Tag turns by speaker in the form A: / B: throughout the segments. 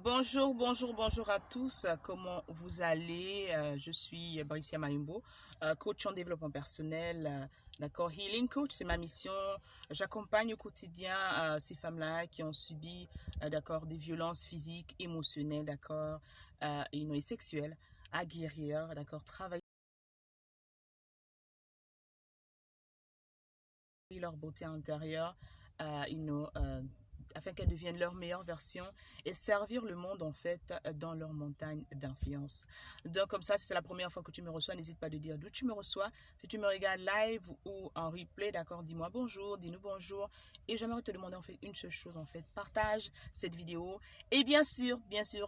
A: Bonjour, bonjour, bonjour à tous. Comment vous allez? Je suis Bricia Mayumbo, coach en développement personnel. D'accord, Healing Coach, c'est ma mission. J'accompagne au quotidien ces femmes-là qui ont subi, d'accord, des violences physiques, émotionnelles, d'accord, et sexuelles, à guérir, d'accord, travailler leur beauté intérieure, afin qu'elles deviennent leur meilleure version et servir le monde en fait dans leur montagne d'influence. Donc comme ça, si c'est la première fois que tu me reçois, n'hésite pas de dire d'où tu me reçois. Si tu me regardes live ou en replay, d'accord, dis-moi bonjour, dis-nous bonjour. Et j'aimerais te demander en fait une seule chose en fait, partage cette vidéo. Et bien sûr,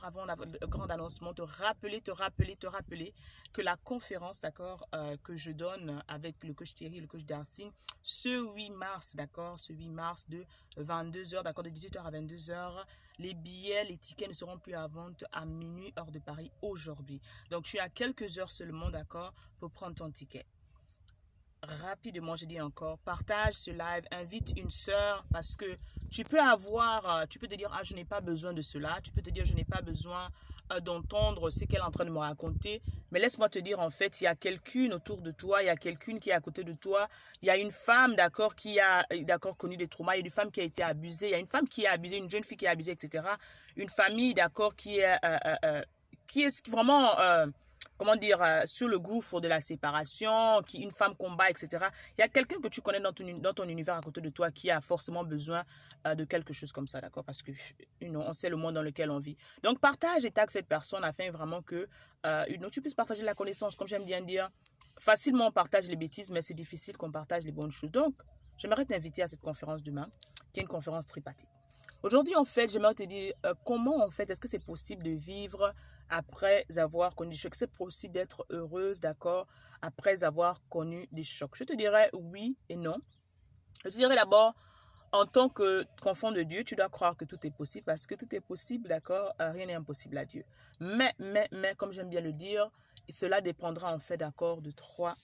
A: avant le grand annoncement, te rappeler que la conférence, d'accord, que je donne avec le coach Thierry et le coach Darcy, ce 8 mars, d'accord, ce 8 mars de 22 heures, d'accord, de 18 h à 22 heures, les billets, les tickets ne seront plus à vente à minuit heure de Paris aujourd'hui. Donc, tu as quelques heures seulement, d'accord, pour prendre ton ticket. Rapidement, je dis encore, partage ce live, invite une sœur parce que tu peux te dire, ah, je n'ai pas besoin de cela. Tu peux te dire, je n'ai pas besoin d'entendre ce qu'elle est en train de me raconter. Mais laisse-moi te dire, en fait, il y a quelqu'une autour de toi, il y a quelqu'une qui est à côté de toi. Il y a une femme, d'accord, qui a, d'accord, connu des traumas. Il y a une femme qui a été abusée. Il y a une femme qui a abusé, une jeune fille qui a abusé, etc. Une famille, d'accord, qui est vraiment comment dire, sur le gouffre de la séparation, une femme combat, etc. Il y a quelqu'un que tu connais dans ton univers à côté de toi qui a forcément besoin de quelque chose comme ça, d'accord? Parce que on sait le monde dans lequel on vit. Donc, partage et tag cette personne afin vraiment que tu puisses partager la connaissance, comme j'aime bien dire. Facilement, on partage les bêtises, mais c'est difficile qu'on partage les bonnes choses. Donc, j'aimerais t'inviter à cette conférence demain, qui est une conférence tripartite. Aujourd'hui, en fait, j'aimerais te dire comment, en fait, est-ce que c'est possible de vivre après avoir connu des chocs? C'est possible d'être heureuse, d'accord, après avoir connu des chocs? Je te dirais oui et non. Je te dirais d'abord, en tant qu'enfant de Dieu, tu dois croire que tout est possible parce que tout est possible, d'accord, rien n'est impossible à Dieu. Mais, comme j'aime bien le dire, cela dépendra en fait, d'accord, de trois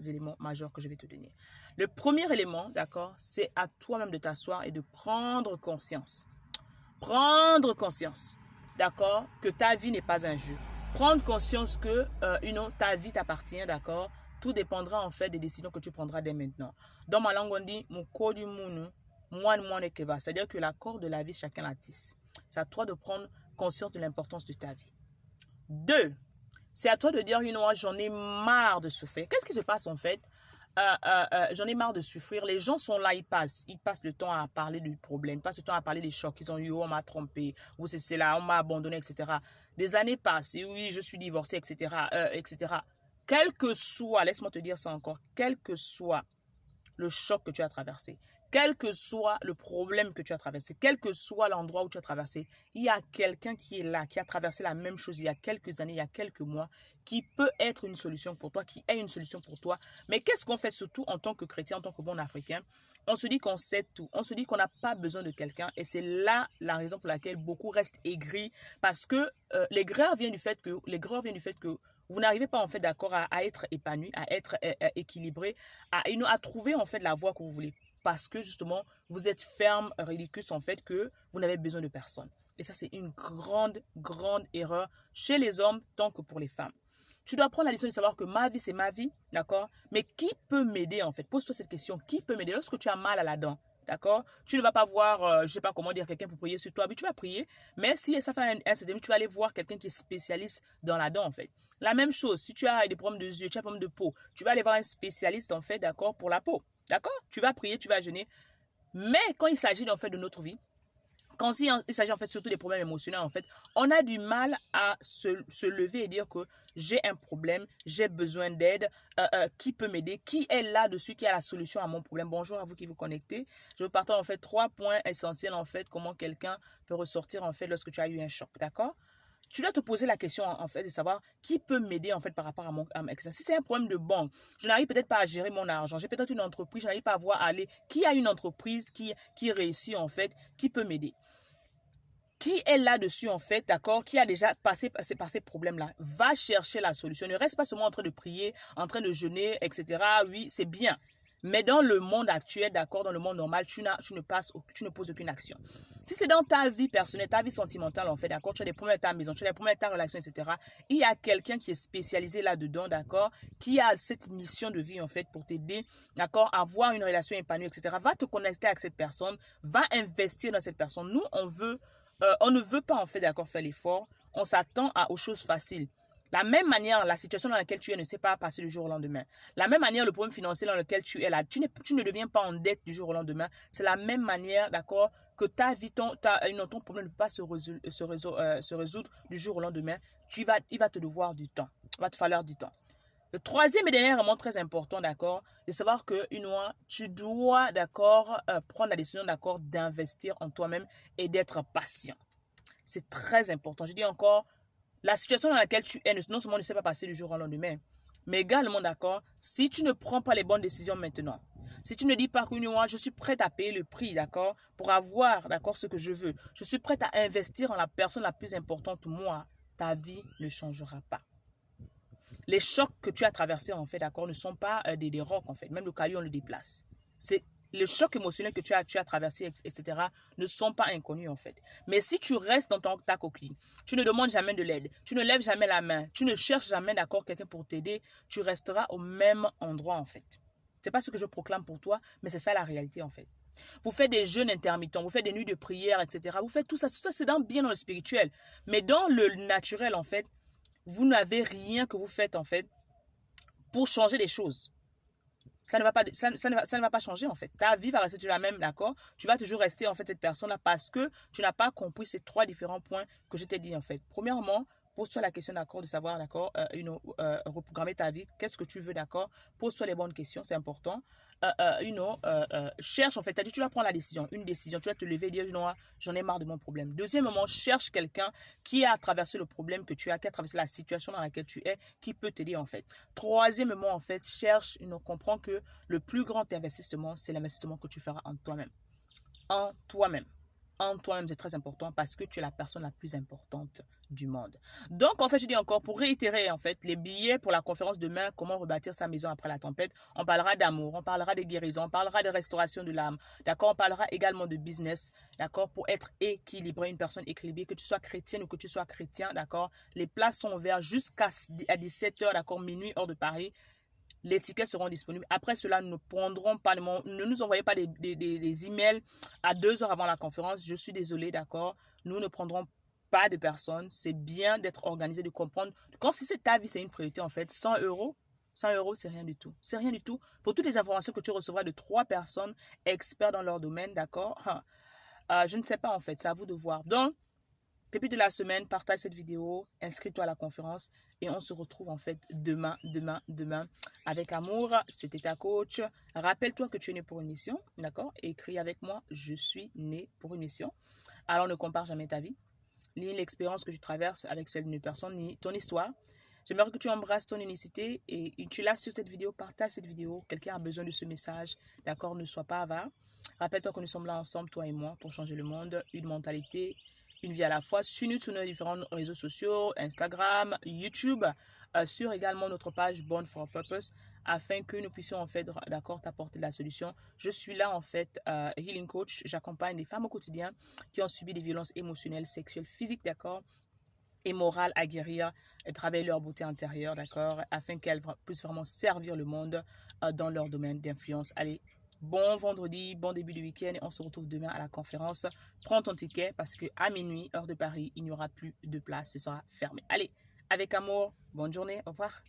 A: éléments majeurs que je vais te donner. Le premier élément, d'accord, c'est à toi-même de t'asseoir et de prendre conscience. Prendre conscience, d'accord, que ta vie n'est pas un jeu. Prendre conscience que ta vie t'appartient, d'accord. Tout dépendra en fait des décisions que tu prendras dès maintenant. Dans ma langue, on dit Moko du munu, moine keva. C'est-à-dire que l'accord de la vie, chacun la tisse. C'est à toi de prendre conscience de l'importance de ta vie. Deux, c'est à toi de dire, j'en ai marre de souffrir. Qu'est-ce qui se passe en fait? J'en ai marre de souffrir. Les gens sont là, ils passent le temps à parler du problème, ils passent le temps à parler des chocs. Ils ont eu, on m'a trompé, ou c'est là, on m'a abandonné, etc. Des années passent, et oui, je suis divorcée, etc., etc. Quel que soit, laisse-moi te dire ça encore, quel que soit le choc que tu as traversé, quel que soit le problème que tu as traversé, quel que soit l'endroit où tu as traversé, il y a quelqu'un qui est là, qui a traversé la même chose il y a quelques années, il y a quelques mois, qui peut être une solution pour toi, qui est une solution pour toi. Mais qu'est-ce qu'on fait surtout en tant que chrétien, en tant que bon Africain? On se dit qu'on sait tout, on se dit qu'on n'a pas besoin de quelqu'un et c'est là la raison pour laquelle beaucoup restent aigris parce que l'aigreur vient du fait que vous n'arrivez pas en fait d'accord à être épanoui, à être équilibré, à trouver en fait la voie que vous voulez. Parce que justement, vous êtes ferme, ridicule en fait que vous n'avez besoin de personne. Et ça, c'est une grande, grande erreur chez les hommes tant que pour les femmes. Tu dois prendre la décision de savoir que ma vie, c'est ma vie, d'accord? Mais qui peut m'aider en fait? Pose-toi cette question. Qui peut m'aider lorsque tu as mal à la dent? D'accord? Tu ne vas pas voir, je ne sais pas comment dire, quelqu'un pour prier sur toi. Mais tu vas prier. Mais si ça fait un CDM, tu vas aller voir quelqu'un qui est spécialiste dans la dent, en fait. La même chose, si tu as des problèmes de yeux, tu as des problèmes de peau, tu vas aller voir un spécialiste, en fait, d'accord, pour la peau. D'accord? Tu vas prier, tu vas jeûner. Mais quand il s'agit, en fait, de notre vie, quand il s'agit en fait surtout des problèmes émotionnels, en fait, on a du mal à se lever et dire que j'ai un problème, j'ai besoin d'aide, qui peut m'aider, qui est là-dessus, qui a la solution à mon problème. Bonjour à vous qui vous connectez. Je vous partage en fait 3 points essentiels en fait, comment quelqu'un peut ressortir en fait lorsque tu as eu un choc, d'accord? Tu dois te poser la question en fait de savoir qui peut m'aider en fait par rapport à ma question. Si c'est un problème de banque, je n'arrive peut-être pas à gérer mon argent, j'ai peut-être une entreprise, je n'arrive pas à voir aller qui a une entreprise qui réussit en fait, qui peut m'aider. Qui est là-dessus en fait, d'accord, qui a déjà passé par ces problèmes-là, va chercher la solution. Ne reste pas seulement en train de prier, en train de jeûner, etc. Oui, c'est bien. Mais dans le monde actuel, d'accord, dans le monde normal, tu ne poses aucune action. Si c'est dans ta vie personnelle, ta vie sentimentale, en fait, d'accord, tu as des problèmes avec ta maison, tu as des problèmes avec ta relation, etc. Il y a quelqu'un qui est spécialisé là-dedans, d'accord, qui a cette mission de vie, en fait, pour t'aider, d'accord, à avoir une relation épanouie, etc. Va te connecter avec cette personne, va investir dans cette personne. Nous, on ne veut pas, en fait, d'accord, faire l'effort. On s'attend aux choses faciles. La même manière, la situation dans laquelle tu es ne s'est pas passée du jour au lendemain. La même manière, le problème financier dans lequel tu es là, tu ne deviens pas en dette du jour au lendemain. C'est la même manière, d'accord, que ta vie, ton problème ne peut pas se résoudre du jour au lendemain. Il va te devoir du temps. Il va te falloir du temps. Le troisième et dernier élément très important, d'accord, de savoir que tu dois, d'accord, prendre la décision, d'accord, d'investir en toi-même et d'être patient. C'est très important. Je dis encore, la situation dans laquelle tu es, non seulement ne s'est pas passée du jour au lendemain, mais également, d'accord, si tu ne prends pas les bonnes décisions maintenant, si tu ne dis pas que je suis prête à payer le prix, d'accord, pour avoir, d'accord, ce que je veux, je suis prête à investir en la personne la plus importante, moi, ta vie ne changera pas. Les chocs que tu as traversés, en fait, d'accord, ne sont pas des rocs, en fait. Même le caillou, on le déplace. C'est les chocs émotionnels que tu as traversés, etc., ne sont pas inconnus, en fait. Mais si tu restes dans ta coquille, tu ne demandes jamais de l'aide, tu ne lèves jamais la main, tu ne cherches jamais, d'accord, quelqu'un pour t'aider, tu resteras au même endroit, en fait. C'est pas ce que je proclame pour toi, mais c'est ça la réalité, en fait. Vous faites des jeûnes intermittents, vous faites des nuits de prière, etc. Vous faites tout ça c'est bien dans le spirituel. Mais dans le naturel, en fait, vous n'avez rien que vous faites, en fait, pour changer les choses. Ça ne va pas changer, en fait. Ta vie va rester toujours la même, d'accord? Tu vas toujours rester, en fait, cette personne-là parce que tu n'as pas compris ces trois différents points que je t'ai dit, en fait. Premièrement, pose-toi la question, d'accord, de savoir, d'accord, reprogrammer ta vie. Qu'est-ce que tu veux, d'accord? Pose-toi les bonnes questions, c'est important. Cherche, en fait, tu dois prendre la décision, une décision. Tu vas te lever et dire, non, j'en ai marre de mon problème. Deuxièmement, cherche quelqu'un qui a traversé le problème que tu as, qui a traversé la situation dans laquelle tu es, qui peut t'aider, en fait. Troisièmement, en fait, comprends que le plus grand investissement, c'est l'investissement que tu feras en toi-même. En toi-même. En toi-même, c'est très important parce que tu es la personne la plus importante du monde. Donc, en fait, je dis encore, pour réitérer, en fait, les billets pour la conférence demain, comment rebâtir sa maison après la tempête, on parlera d'amour, on parlera de guérison, on parlera de restauration de l'âme, d'accord, on parlera également de business, d'accord, pour être équilibré, une personne équilibrée, que tu sois chrétienne ou que tu sois chrétien, d'accord, les places sont ouvertes jusqu'à 17h, d'accord, minuit, heure de Paris. Les tickets seront disponibles. Après cela, nous ne prendrons pas, ne nous envoyez pas des emails à 2 heures avant la conférence. Je suis désolée, d'accord. Nous ne prendrons pas de personnes. C'est bien d'être organisé, de comprendre. Quand si c'est ta vie, c'est une priorité, en fait, 100 euros, 100 euros, c'est rien du tout. C'est rien du tout. Pour toutes les informations que tu recevras de 3 personnes experts dans leur domaine, d'accord. Je ne sais pas, en fait. C'est à vous de voir. Donc, pépite de la semaine, partage cette vidéo, inscris-toi à la conférence et on se retrouve en fait demain avec amour. C'était ta coach. Rappelle-toi que tu es né pour une mission, d'accord? Écris avec moi, je suis né pour une mission. Alors ne compare jamais ta vie, ni l'expérience que tu traverses avec celle d'une personne, ni ton histoire. J'aimerais que tu embrasses ton unicité et tu l'as sur cette vidéo, partage cette vidéo. Quelqu'un a besoin de ce message, d'accord? Ne sois pas avare. Rappelle-toi que nous sommes là ensemble, toi et moi, pour changer le monde, une mentalité, une vie à la fois. Suis-nous sur nos différents réseaux sociaux, Instagram, YouTube, sur également notre page Born for a Purpose, afin que nous puissions en fait, d'accord, t'apporter la solution. Je suis là en fait, Healing Coach. J'accompagne des femmes au quotidien qui ont subi des violences émotionnelles, sexuelles, physiques, d'accord, et morales à guérir et travailler leur beauté intérieure, d'accord, afin qu'elles puissent vraiment servir le monde dans leur domaine d'influence. Allez, bon vendredi, bon début de week-end et on se retrouve demain à la conférence. Prends ton ticket parce qu'à minuit, heure de Paris, il n'y aura plus de place, ce sera fermé. Allez, avec amour, bonne journée, au revoir.